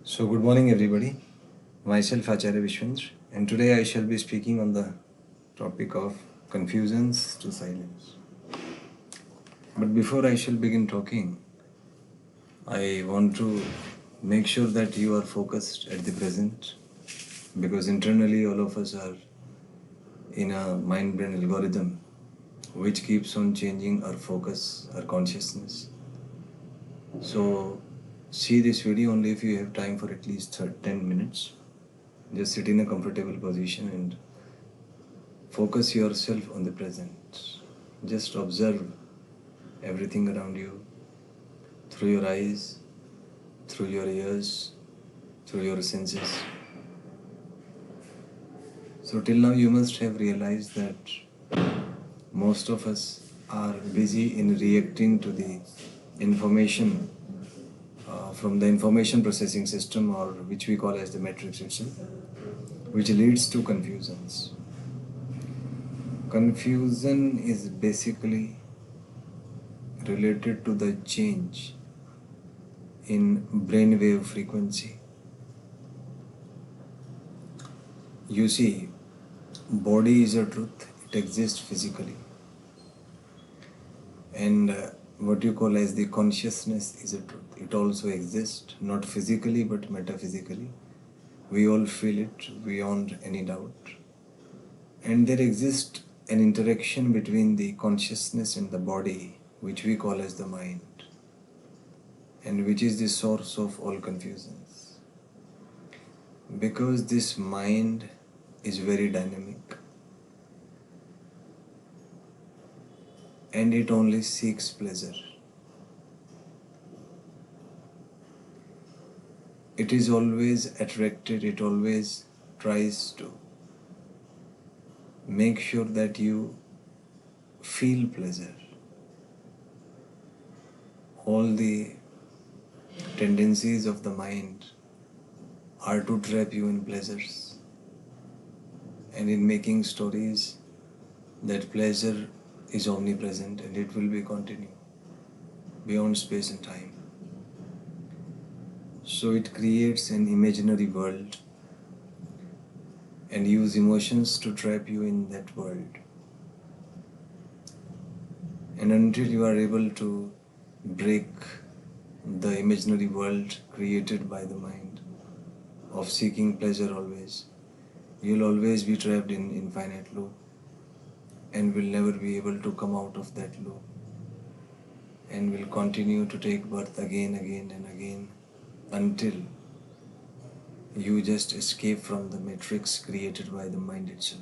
So good morning everybody. Myself Acharya Vishvendra, and today I shall be speaking on the topic of confusions to silence. But before I shall begin talking, I want to make sure that you are focused at the present, because internally all of us are in a mind-brain algorithm which keeps on changing our focus, our consciousness. So see this video only if you have time for at least 10 minutes. Just sit in a comfortable position and focus yourself on the present. Just observe everything around you through your eyes, through your ears, through your senses. So till now you must have realized that most of us are busy in reacting to the information from the information processing system, or which we call as the matrix itself, which leads to confusions. Confusion is basically related to the change in brainwave frequency. You see, body is a truth, it exists physically. And what you call as the consciousness is a truth. It also exists, not physically but metaphysically. We all feel it beyond any doubt. And there exists an interaction between the consciousness and the body, which we call as the mind, and which is the source of all confusions. Because this mind is very dynamic, and it only seeks pleasure. It is always attracted, it always tries to make sure that you feel pleasure. All the tendencies of the mind are to trap you in pleasures, and in making stories that pleasure is omnipresent and it will be continued beyond space and time. So it creates an imaginary world and use emotions to trap you in that world. And until you are able to break the imaginary world created by the mind of seeking pleasure always, you'll always be trapped in infinite loop and will never be able to come out of that loop, and will continue to take birth again and again until you just escape from the matrix created by the mind itself.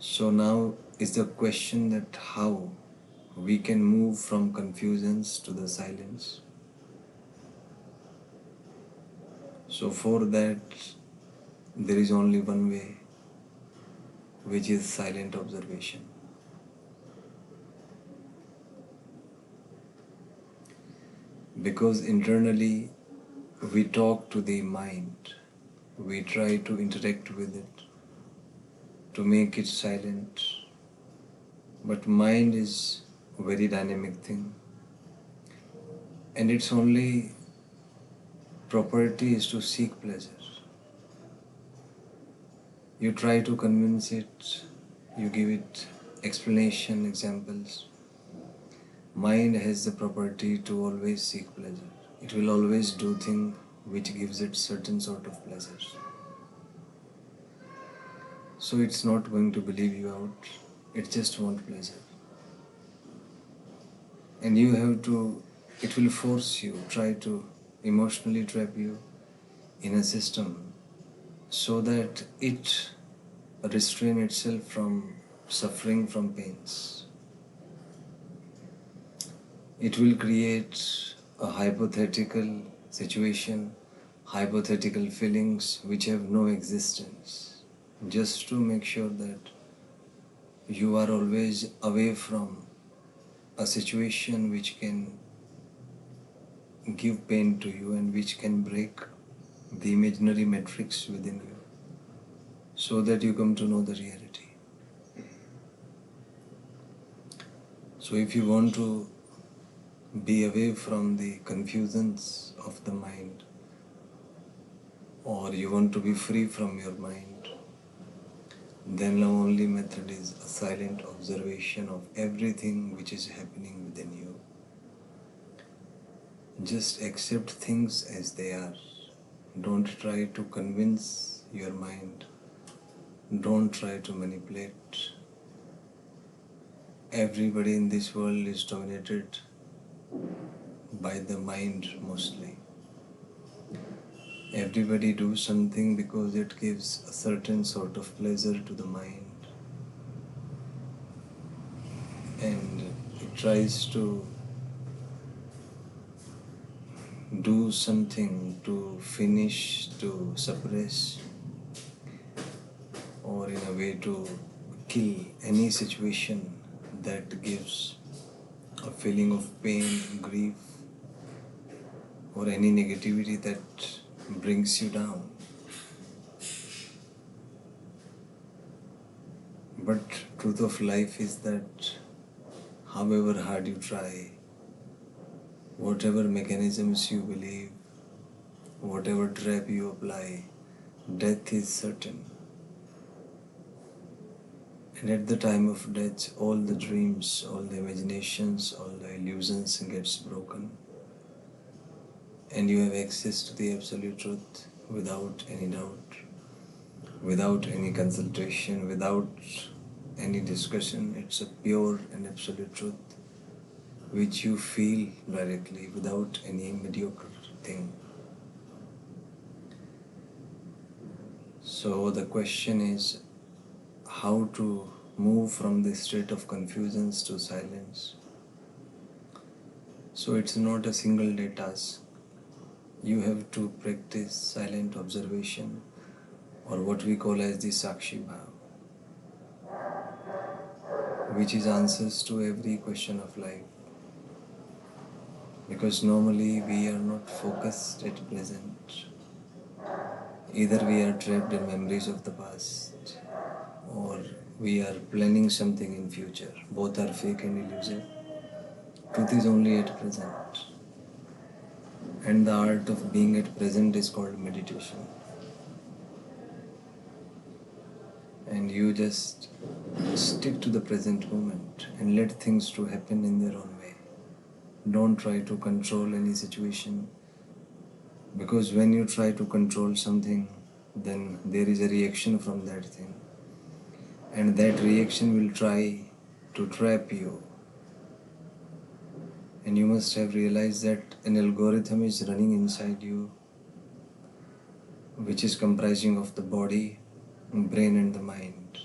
So now is the question that how we can move from confusions to the silence. So for that there is only one way, which is silent observation. Because internally we talk to the mind, we try to interact with it, to make it silent. But mind is a very dynamic thing, and its only property is to seek pleasure. You try to convince it, you give it explanation, examples. Mind has the property to always seek pleasure. It will always do things which gives it certain sort of pleasure. So it's not going to believe you out, it just wants pleasure. And you have to, it will force you, try to emotionally trap you in a system so that it restrain itself from suffering from pains. It will create a hypothetical situation, hypothetical feelings which have no existence, just to make sure that you are always away from a situation which can give pain to you and which can break the imaginary matrix within you, so that you come to know the reality. So if you want to be away from the confusions of the mind, or you want to be free from your mind, then the only method is a silent observation of everything which is happening within you. Just accept things as they are. Don't try to convince your mind. Don't try to manipulate. Everybody in this world is dominated by the mind mostly. Everybody do something because it gives a certain sort of pleasure to the mind, and it tries to do something to finish, to suppress, or in a way to kill any situation that gives a feeling of pain, grief, or any negativity that brings you down. But truth of life is that however hard you try, whatever mechanisms you believe, whatever trap you apply, death is certain. And at the time of death, all the dreams, all the imaginations, all the illusions gets broken, and you have access to the absolute truth without any doubt, without any consultation, without any discussion. It's a pure and absolute truth which you feel directly without any mediocre thing. So the question is how to move from this state of confusions to silence. So it's not a single day task. You have to practice silent observation, or what we call as the Sakshi Bhav, which is answers to every question of life. Because normally we are not focused at present. Either we are trapped in memories of the past, or we are planning something in future. Both are fake and illusive. Truth is only at present. And the art of being at present is called meditation. And you just stick to the present moment and let things to happen in their own way. Don't try to control any situation, because when you try to control something, then there is a reaction from that thing, and that reaction will try to trap you. And you must have realized that an algorithm is running inside you, which is comprising of the body, brain and the mind,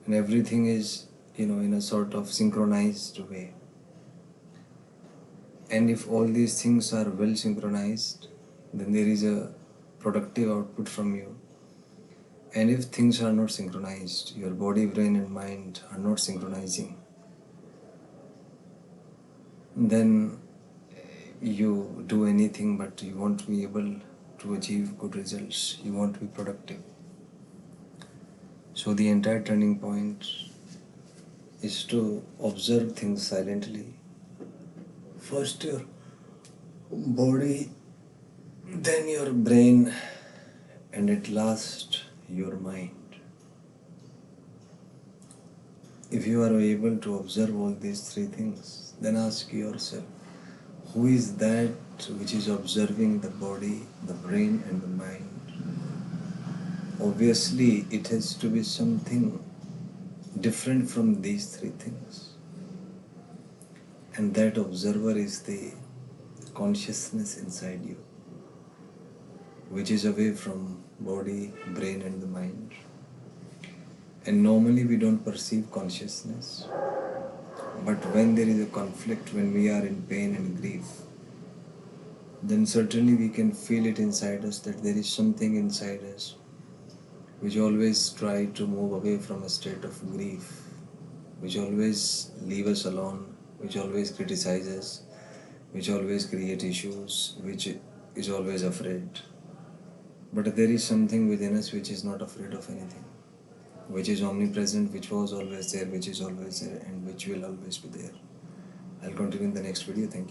and everything is in a sort of synchronized way. And if all these things are well synchronized, then there is a productive output from you. And if things are not synchronized, your body, brain and mind are not synchronizing, then you do anything but you won't be able to achieve good results. You won't be productive. So the entire turning point is to observe things silently. First your body, then your brain, and at last your mind. If you are able to observe all these three things, then ask yourself, who is that which is observing the body, the brain and the mind? Obviously, it has to be something different from these three things. And that observer is the consciousness inside you, which is away from body, brain and the mind. And normally we don't perceive consciousness. But when there is a conflict, when we are in pain and grief, then certainly we can feel it inside us, that there is something inside us which always try to move away from a state of grief, which always leave us alone, which always criticizes, which always create issues, which is always afraid. But there is something within us which is not afraid of anything, which is omnipresent, which was always there, which is always there, and which will always be there. I'll continue in the next video. Thank you.